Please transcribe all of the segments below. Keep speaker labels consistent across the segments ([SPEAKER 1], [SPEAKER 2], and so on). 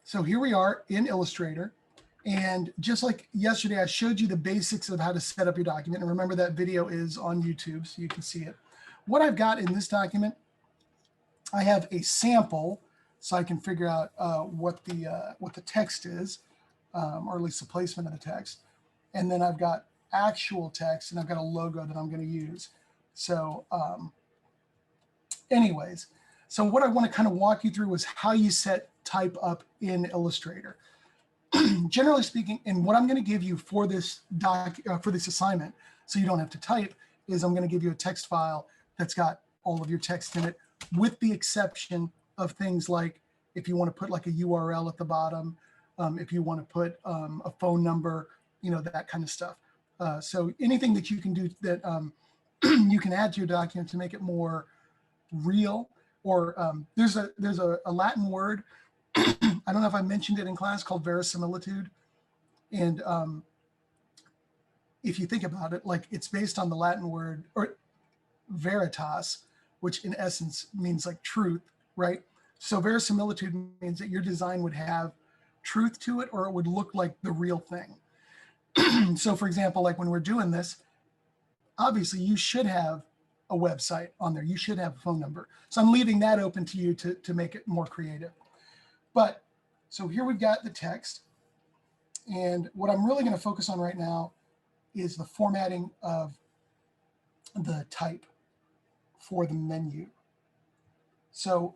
[SPEAKER 1] So here we are in Illustrator. And just like yesterday, I showed you the basics of how to set up your document. And remember, that video is on YouTube, so you can see it. What I've got in this document, I have a sample, so I can figure out what the text is, or at least the placement of the text. And then I've got actual text, and I've got a logo that I'm going to use. So anyways, so what I want to kind of walk you through is how you set type up in Illustrator. Generally speaking, and what I'm going to give you for this for this assignment, so you don't have to type, is I'm going to give you a text file that's got all of your text in it, with the exception of things like if you want to put like a URL at the bottom, if you want to put a phone number, you know, that kind of stuff. So anything that you can do that you can add to your document to make it more real. Or there's a Latin word, I don't know if I mentioned it in class, called verisimilitude. And if you think about it, like, it's based on the Latin word, or veritas, which in essence means like truth, right? So verisimilitude means that your design would have truth to it, or it would look like the real thing. So for example, like when we're doing this, obviously you should have a website on there. You should have a phone number. So I'm leaving that open to you to make it more creative. But so here we've got the text. And what I'm really going to focus on right now is the formatting of the type for the menu. So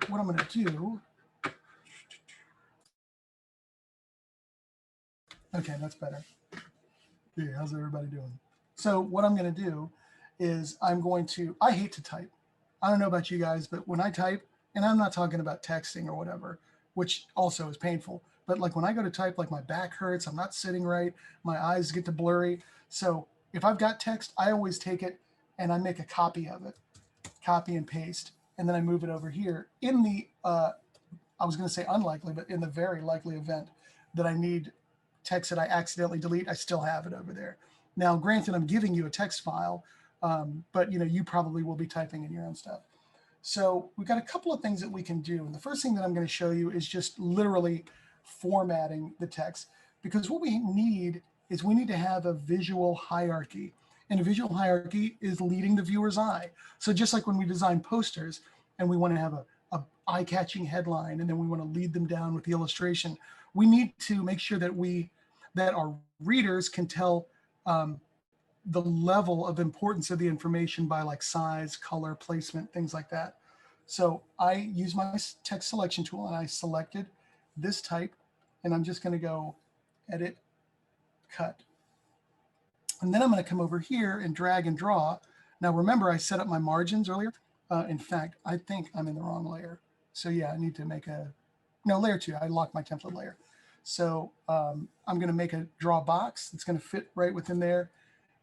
[SPEAKER 1] what I'm going to do, okay, that's better. Hey, how's everybody doing? So what I'm going to do is I hate to type. I don't know about you guys, but when I type, and I'm not talking about texting or whatever, which also is painful, but like when I go to type, like my back hurts, I'm not sitting right, my eyes get to blurry. So if I've got text, I always take it and I make a copy of it, copy and paste, and then I move it over here. In the, I was going to say unlikely, but in the very likely event that I need text that I accidentally delete, I still have it over there. Now, granted, I'm giving you a text file, but you know, you probably will be typing in your own stuff. So we've got a couple of things that we can do. And the first thing that I'm going to show you is just literally formatting the text, because what we need is we need to have a visual hierarchy. And a visual hierarchy is leading the viewer's eye. So just like when we design posters and we want to have a eye-catching headline, and then we want to lead them down with the illustration, we need to make sure that our readers can tell the level of importance of the information by like size, color, placement, things like that. So I use my text selection tool and I selected this type, and I'm just going to go edit, cut. And then I'm going to come over here and drag and draw. Now remember, I set up my margins earlier. In fact, I think I'm in the wrong layer. So yeah, I need to make layer 2. I locked my template layer. So I'm going to make a draw box that's going to fit right within there.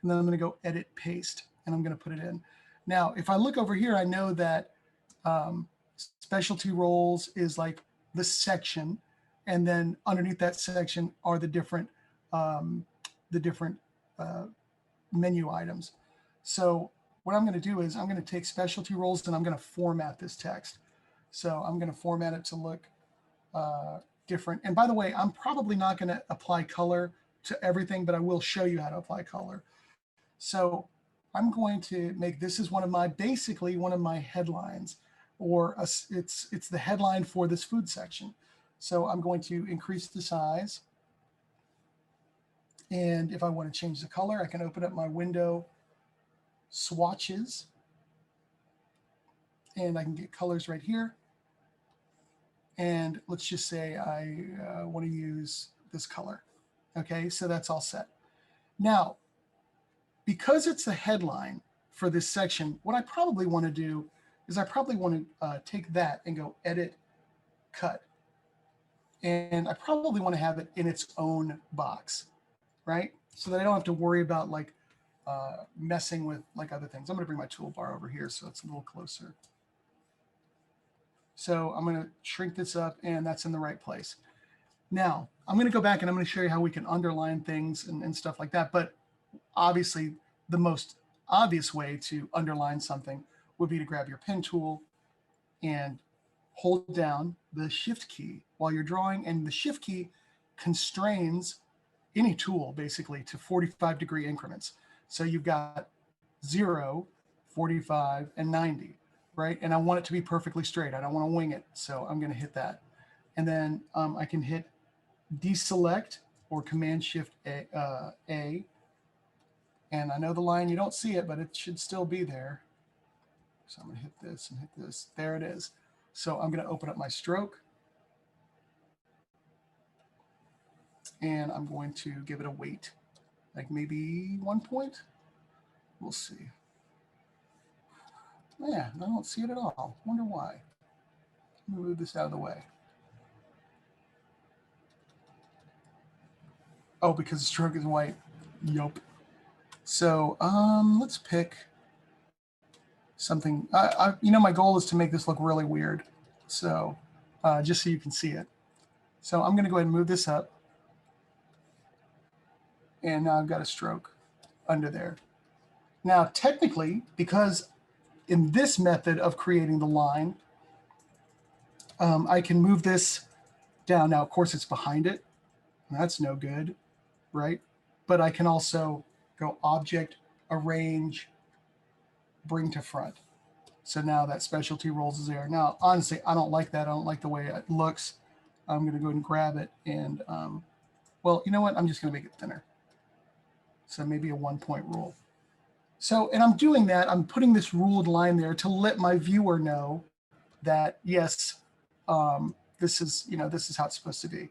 [SPEAKER 1] And then I'm going to go edit, paste, and I'm going to put it in. Now, if I look over here, I know that specialty roles is like the section. And then underneath that section are the different menu items. So what I'm going to do is I'm going to take specialty roles and I'm going to format this text. So I'm going to format it to look different. And by the way, I'm probably not going to apply color to everything, but I will show you how to apply color. So I'm going to make this is basically one of my headlines, or it's the headline for this food section. So I'm going to increase the size. And if I want to change the color, I can open up my window swatches, and I can get colors right here. And let's just say I want to use this color. Okay, so that's all set. Now, because it's the headline for this section, what I probably want to do is I probably want to take that and go edit, cut. And I probably want to have it in its own box, right? So that I don't have to worry about like messing with like other things. I'm going to bring my toolbar over here so it's a little closer. So I'm going to shrink this up, and that's in the right place. Now, I'm going to go back and I'm going to show you how we can underline things and stuff like that. But obviously, the most obvious way to underline something would be to grab your pen tool and hold down the shift key while you're drawing, and the shift key constrains any tool basically to 45-degree increments. So you've got 0, 45, and 90, right? And I want it to be perfectly straight. I don't want to wing it. So I'm going to hit that. And then I can hit deselect or Command Shift A. And I know the line, you don't see it, but it should still be there. So I'm going to hit this and hit this. There it is. So I'm going to open up my stroke. And I'm going to give it a weight, like maybe 1 point. We'll see. Yeah, I don't see it at all. Wonder why. Let me move this out of the way. Oh, because the stroke is white. Yup. So let's pick something. You know, my goal is to make this look really weird. So just so you can see it. So I'm going to go ahead and move this up. And now I've got a stroke under there. Now, technically, because in this method of creating the line, I can move this down. Now, of course, it's behind it. That's no good, right? But I can also go Object, Arrange, Bring to Front. So now that specialty rolls is there. Now, honestly, I don't like that. I don't like the way it looks. I'm going to go ahead and grab it. And, well, you know what? I'm just going to make it thinner. So maybe a 1 point rule. So, and I'm doing that. I'm putting this ruled line there to let my viewer know that, yes, this is, you know, this is how it's supposed to be.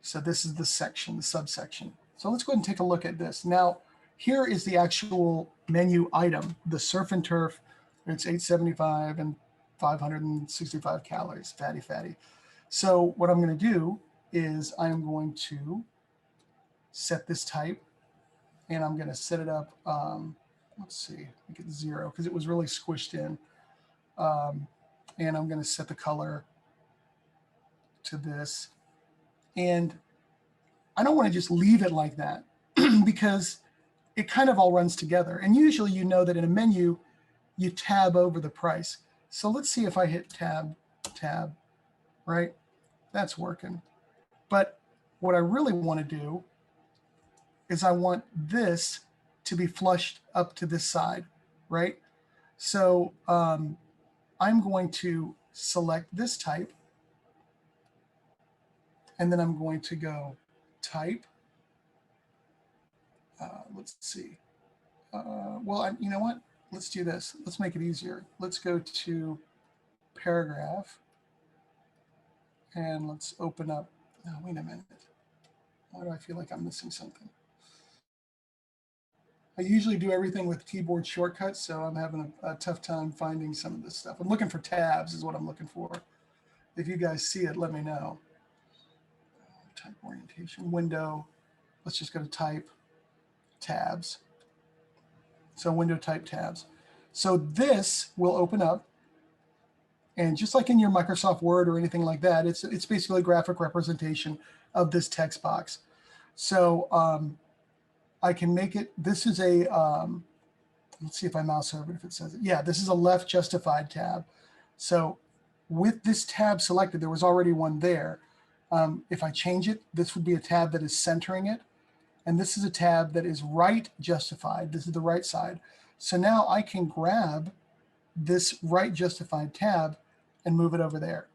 [SPEAKER 1] So this is the section, the subsection. So let's go ahead and take a look at this. Now, here is the actual menu item, the surf and turf. It's 875 and 565 calories, fatty. So what I'm going to do is I'm going to set this type, and I'm going to set it up. Let's see, make it 0 because it was really squished in. And I'm going to set the color to this. And I don't want to just leave it like that because it kind of all runs together. And usually you know that in a menu, you tab over the price. So let's see if I hit tab, right? That's working. But what I really want to do is I want this to be flushed up to this side, right? So I'm going to select this type, and then I'm going to go type. Let's see. Well, you know what? Let's do this. Let's make it easier. Let's go to paragraph, and let's open up. Oh, wait a minute. Why do I feel like I'm missing something? I usually do everything with keyboard shortcuts, so I'm having a tough time finding some of this stuff. I'm looking for tabs is what I'm looking for. If you guys see it, let me know. Type orientation, window. Let's just go to type, tabs. So window type tabs. So this will open up. And just like in your Microsoft Word or anything like that, it's basically a graphic representation of this text box. So I can make it, this is a, let's see if I mouse over it, if it says it. Yeah, this is a left justified tab. So with this tab selected, there was already one there. If I change it, this would be a tab that is centering it. And this is a tab that is right justified. This is the right side. So now I can grab this right justified tab and move it over there.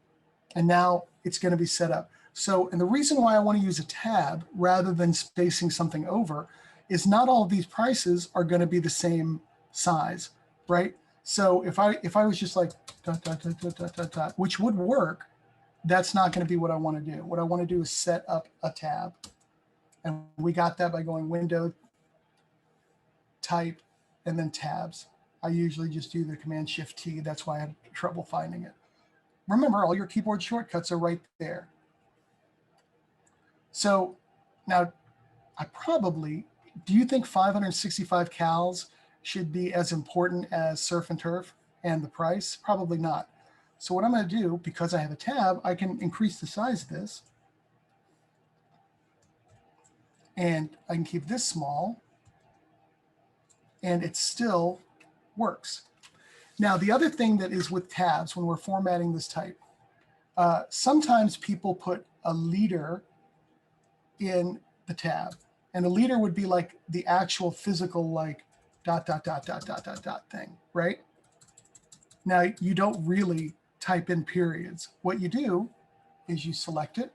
[SPEAKER 1] And now it's going to be set up. So, and the reason why I want to use a tab rather than spacing something over is not all of these prices are going to be the same size, right? So if I was just like dot, dot, dot, dot, dot, dot, dot, which would work, that's not going to be what I want to do. What I want to do is set up a tab. And we got that by going window, type, and then tabs. I usually just do the Command Shift T. That's why I had trouble finding it. Remember, all your keyboard shortcuts are right there. So now do you think 565 cals should be as important as surf and turf and the price? Probably not. So what I'm going to do, because I have a tab, I can increase the size of this. And I can keep this small, and it still works. Now, the other thing that is with tabs when we're formatting this type, Sometimes people put a leader in the tab, and a leader would be like the actual physical like dot, dot, dot, dot, dot, dot, dot thing, right? Now you don't really type in periods. What you do is you select it,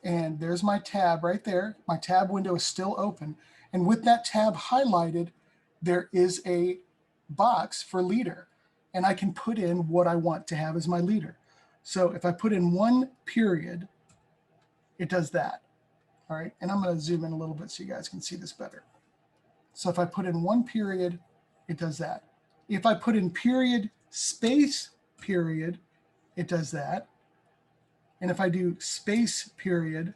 [SPEAKER 1] and there's my tab right there. My tab window is still open. And with that tab highlighted, there is a box for leader. And I can put in what I want to have as my leader. So if I put in 1 period, it does that. All right, and I'm going to zoom in a little bit so you guys can see this better. So if I put in 1 period, it does that. If I put in period, space, period, it does that. And if I do space, period,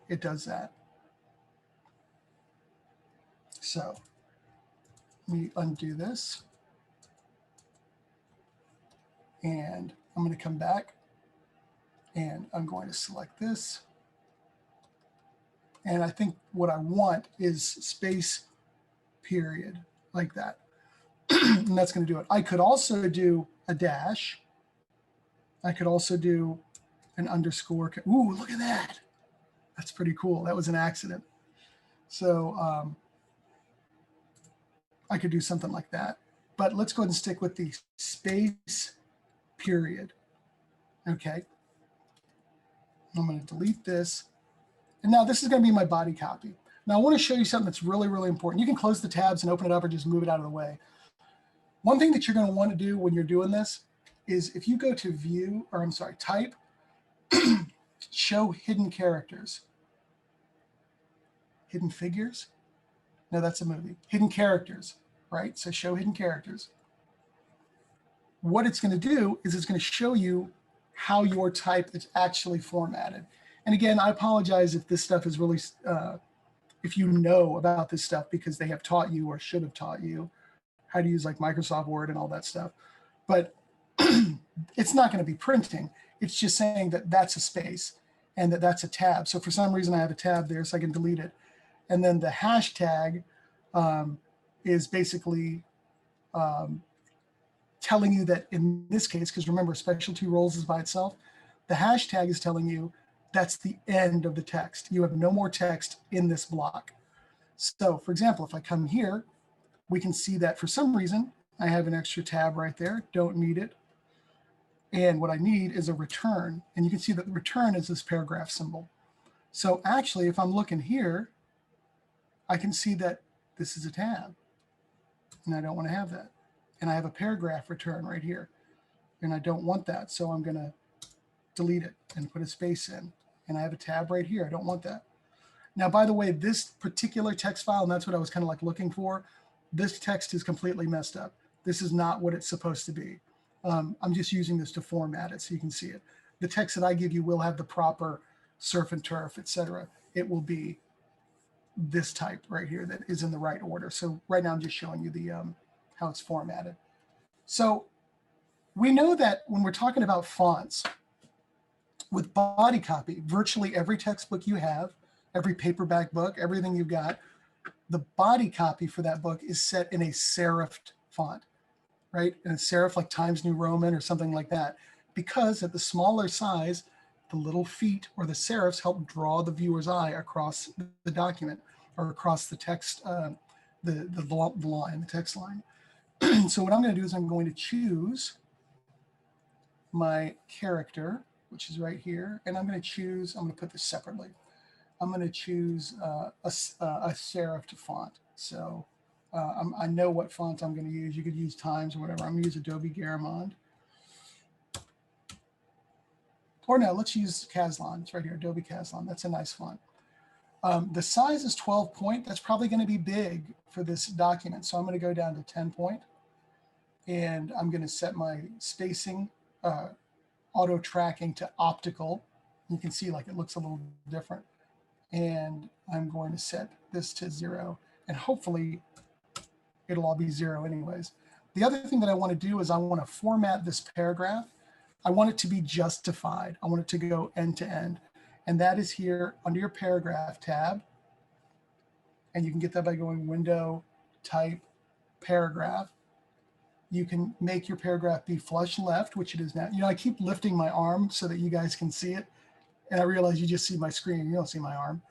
[SPEAKER 1] it does that. So let me undo this. And I'm going to come back and I'm going to select this. And I think what I want is space, period, like that. And that's going to do it. I could also do a dash. I could also do an underscore. Ooh, look at that. That's pretty cool. That was an accident. So I could do something like that. But let's go ahead and stick with the space, period. Okay. I'm going to delete this. And now this is going to be my body copy. Now I want to show you something that's really, really important. You can close the tabs and open it up or just move it out of the way. One thing that you're going to want to do when you're doing this is if you go to view, or I'm sorry, type, show hidden characters. Hidden figures? No, that's a movie. Hidden characters, right? So show hidden characters. What it's going to do is it's going to show you how your type is actually formatted. And again, I apologize if this stuff is really, if you know about this stuff because they have taught you or should have taught you how to use like Microsoft Word and all that stuff. But it's not going to be printing. It's just saying that that's a space and that that's a tab. So for some reason I have a tab there so I can delete it. And then the hashtag is basically telling you that in this case, because remember specialty roles is by itself, the hashtag is telling you that's the end of the text. You have no more text in this block. So for example, if I come here, we can see that for some reason, I have an extra tab right there, don't need it. And what I need is a return. And you can see that the return is this paragraph symbol. So actually, if I'm looking here, I can see that this is a tab. And I don't want to have that. And I have a paragraph return right here. And I don't want that. So I'm going to delete it and put a space in. And I have a tab right here. I don't want that. Now, by the way, this particular text file, and that's what I was kind of like looking for, this text is completely messed up. This is not what it's supposed to be. I'm just using this to format it so you can see it. The text that I give you will have the proper surf and turf, etc. It will be this type right here that is in the right order. So right now I'm just showing you the how it's formatted. So we know that when we're talking about fonts, with body copy, virtually every textbook you have, every paperback book, everything you've got, the body copy for that book is set in a serifed font, right? And a serif like Times New Roman or something like that, because at the smaller size, the little feet or the serifs help draw the viewer's eye across the document or across the text, the line, the text line. So what I'm going to do is I'm going to choose my character, which is right here, and I'm going to put this separately. I'm going to choose a serif font. So I know what font I'm going to use. You could use Times or whatever. I'm going to use Adobe Garamond. Or no, let's use Caslon. It's right here, Adobe Caslon. That's a nice font. The size is 12 point. That's probably going to be big for this document. So I'm going to go down to 10 point. And I'm going to set my spacing, auto tracking to optical. You can see like it looks a little different. And I'm going to set this to 0. And hopefully it'll all be 0 anyways. The other thing that I want to do is I want to format this paragraph. I want it to be justified. I want it to go end to end. And that is here under your paragraph tab. And you can get that by going Window, Type, Paragraph. You can make your paragraph be flush left, which it is now. You know, I keep lifting my arm so that you guys can see it. And I realize you just see my screen, you don't see my arm.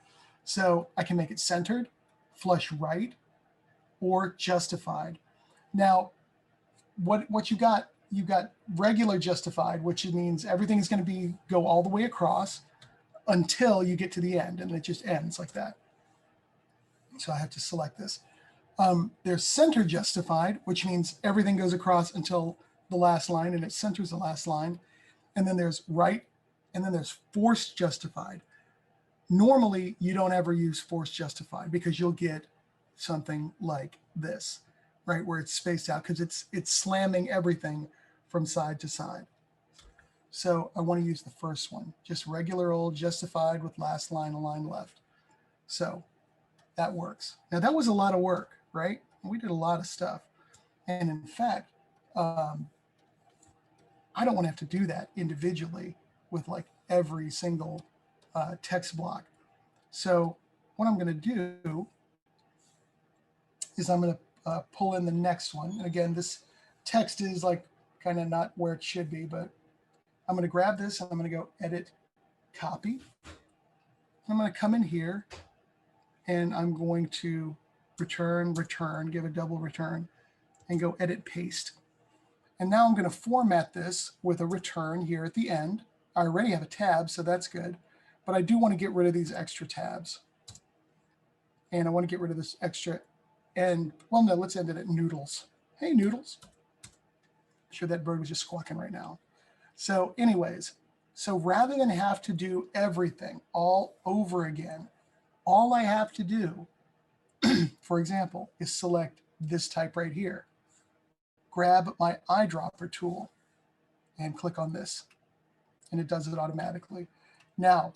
[SPEAKER 1] So I can make it centered, flush right, or justified. Now, what you got regular justified, which means everything is going to go all the way across until you get to the end, and it just ends like that. So I have to select this. There's center justified, which means everything goes across until the last line, and it centers the last line. And then there's right, and then there's force justified. Normally, you don't ever use force justified because you'll get something like this, right, where it's spaced out because it's slamming everything from side to side. So I want to use the first one, just regular old justified with last line, a line left. So that works. Now that was a lot of work, right? We did a lot of stuff. And in fact, I don't want to have to do that individually with like every single text block. So what I'm going to do is I'm going to pull in the next one. And again, this text is like kind of not where it should be, but I'm going to grab this and I'm going to go edit, copy. I'm going to come in here and I'm going to return, give a double return, and go edit, paste. And now I'm going to format this with a return here at the end. I already have a tab, so that's good. But I do want to get rid of these extra tabs. And I want to get rid of this extra end. Well, no, let's end it at noodles. Hey, noodles. I'm sure that bird was just squawking right now. So anyways, so rather than have to do everything all over again, all I have to do, for example, is select this type right here. Grab my eyedropper tool and click on this, and it does it automatically. Now,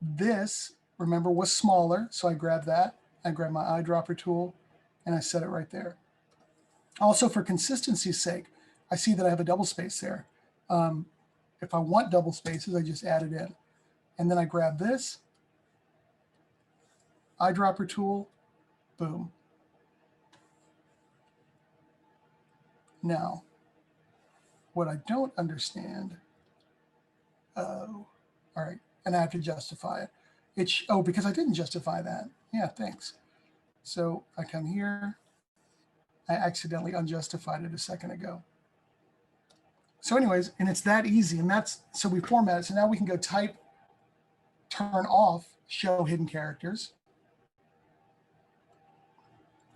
[SPEAKER 1] this, remember, was smaller, so I grab that. I grab my eyedropper tool, and I set it right there. Also, for consistency's sake, I see that I have a double space there. If I want double spaces, I just add it in. And then I grab this, eyedropper tool, boom. Now, what I don't understand, all right, and I have to justify it. Oh, because I didn't justify that. Yeah, thanks. So I come here. I accidentally unjustified it a second ago. So anyways, and it's that easy, and so we format it. So now we can go type, turn off, show hidden characters.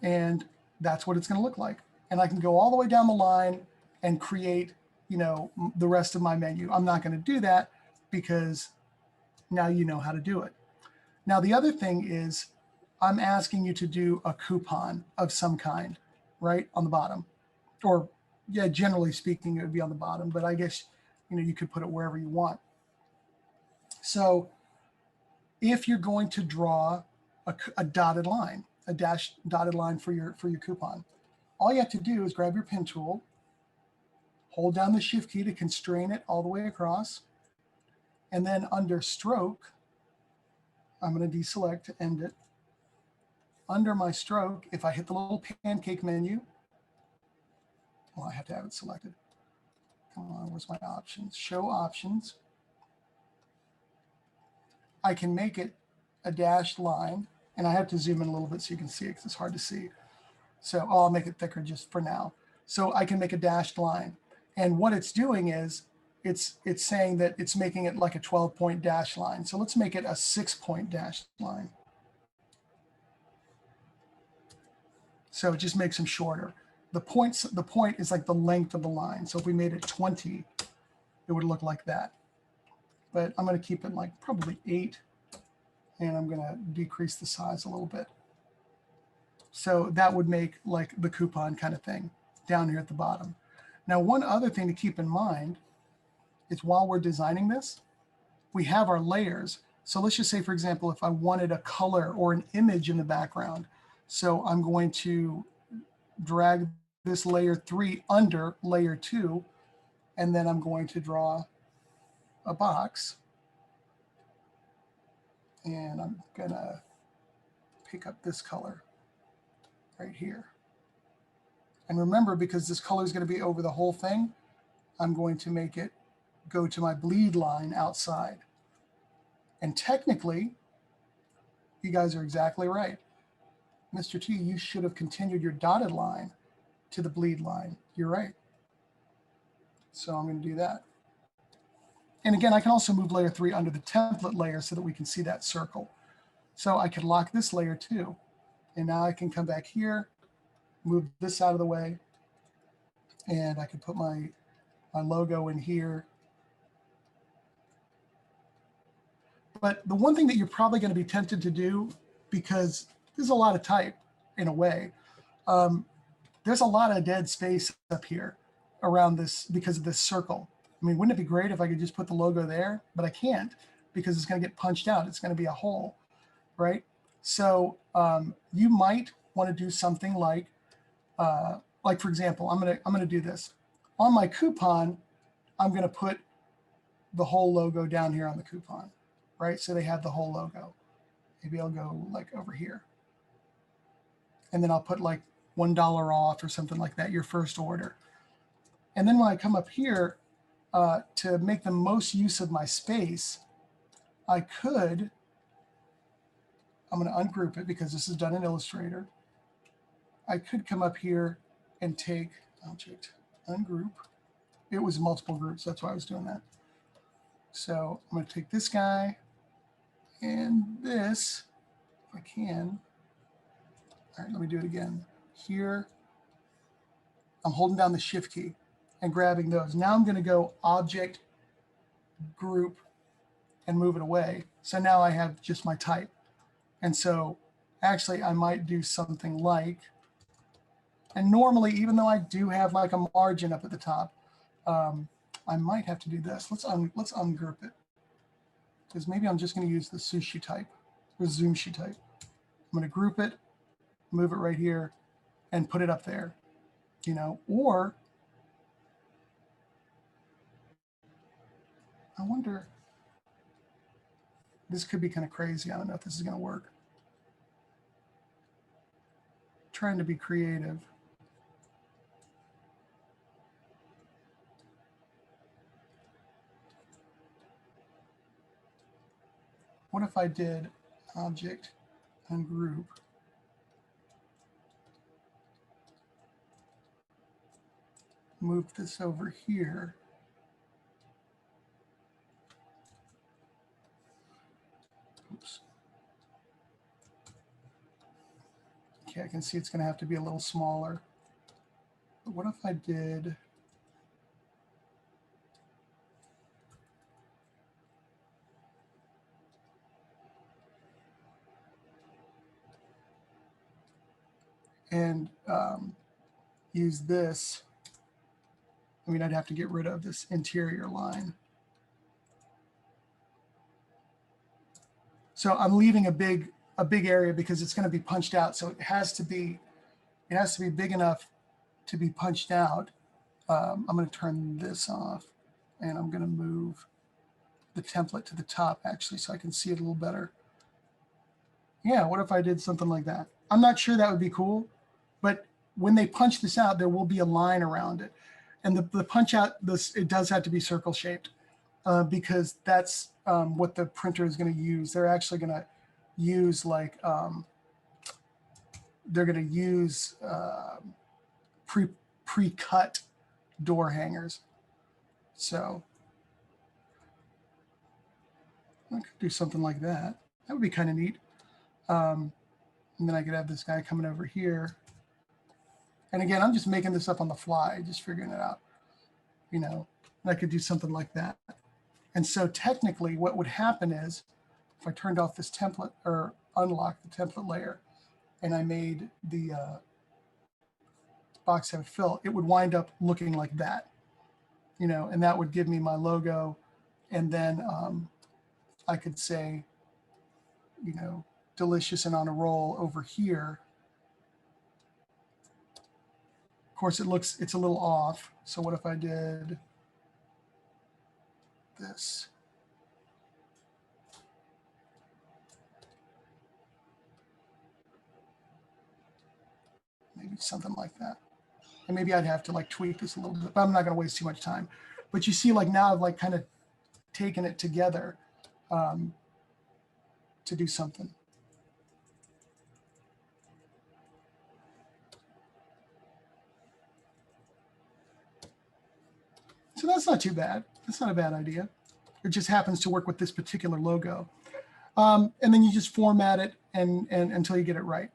[SPEAKER 1] And that's what it's going to look like. And I can go all the way down the line and create, the rest of my menu. I'm not going to do that because now you know how to do it. Now, the other thing is I'm asking you to do a coupon of some kind, right, on the bottom. Or, yeah, generally speaking, it would be on the bottom, but I guess, you could put it wherever you want. So if you're going to draw a dotted line, a dashed dotted line for your coupon, all you have to do is grab your pen tool, hold down the shift key to constrain it all the way across, and then under stroke, I'm going to deselect to end it. Under my stroke, if I hit the little pancake menu, well, I have to have it selected. Come on, where's my options? Show options. I can make it a dashed line, and I have to zoom in a little bit so you can see it because it's hard to see. So I'll make it thicker just for now. So I can make a dashed line. And what it's doing is it's saying that it's making it like a 12-point dash line. So let's make it a 6-point dash line. So it just makes them shorter. The point is like the length of the line. So if we made it 20, it would look like that. But I'm going to keep it like probably 8, and I'm going to decrease the size a little bit. So that would make like the coupon kind of thing down here at the bottom. Now, one other thing to keep in mind is while we're designing this, we have our layers. So let's just say, for example, if I wanted a color or an image in the background. So I'm going to drag this layer 3 under layer 2, and then I'm going to draw a box. And I'm going to pick up this color right here. And remember, because this color is going to be over the whole thing, I'm going to make it go to my bleed line outside. And technically, you guys are exactly right. Mr. T, you should have continued your dotted line to the bleed line. You're right. So I'm going to do that. And again, I can also move layer 3 under the template layer so that we can see that circle. So I could lock this layer too. And now I can come back here, move this out of the way, and I can put my logo in here. But the one thing that you're probably going to be tempted to do, because there's a lot of type in a way, there's a lot of dead space up here around this because of this circle. I mean, wouldn't it be great if I could just put the logo there? But I can't, because it's going to get punched out. It's going to be a hole, right? So you might want to do something like for example, I'm gonna do this. On my coupon, I'm gonna put the whole logo down here on the coupon, right? So they have the whole logo. Maybe I'll go like over here. And then I'll put like $1 off or something like that, your first order. And then when I come up here, to make the most use of my space, I'm gonna ungroup it because this is done in Illustrator. I could come up here and take object, ungroup. It was multiple groups, that's why I was doing that. So I'm going to take this guy and this, if I can. All right, let me do it again. Here, I'm holding down the Shift key and grabbing those. Now I'm going to go Object, Group, and move it away. So now I have just my type. And so actually I might do something like, and normally, even though I do have like a margin up at the top, I might have to do this. Let's ungroup it, because maybe I'm just going to use the sushi type or zoomshi type. I'm going to group it, move it right here, and put it up there, you know. Or I wonder, this could be kind of crazy. I don't know if this is going to work. Trying to be creative. What if I did object ungroup, move this over here, oops. Okay, I can see it's going to have to be a little smaller. But what if I did, and use this? I mean, I'd have to get rid of this interior line. So I'm leaving a big area because it's going to be punched out. So it has to be big enough to be punched out. I'm going to turn this off, and I'm going to move the template to the top actually, so I can see it a little better. Yeah, what if I did something like that? I'm not sure that would be cool, but when they punch this out, there will be a line around it. And the punch out, it does have to be circle shaped because that's what the printer is going to use. They're actually going to use like, they're going to use pre-cut door hangers. So I could do something like that. That would be kind of neat. And then I could have this guy coming over here. And again, I'm just making this up on the fly, just figuring it out, you know. And I could do something like that. And so technically what would happen is if I turned off this template or unlocked the template layer and I made the box head fill, it would wind up looking like that, you know, and that would give me my logo. And then I could say, you know, delicious and on a roll over here. Of course, it's a little off. So what if I did this? Maybe something like that. And maybe I'd have to like tweak this a little bit, but I'm not going to waste too much time. But you see, like now I've like kind of taken it together to do something. So that's not too bad. That's not a bad idea. It just happens to work with this particular logo. And then you just format it and until you get it right.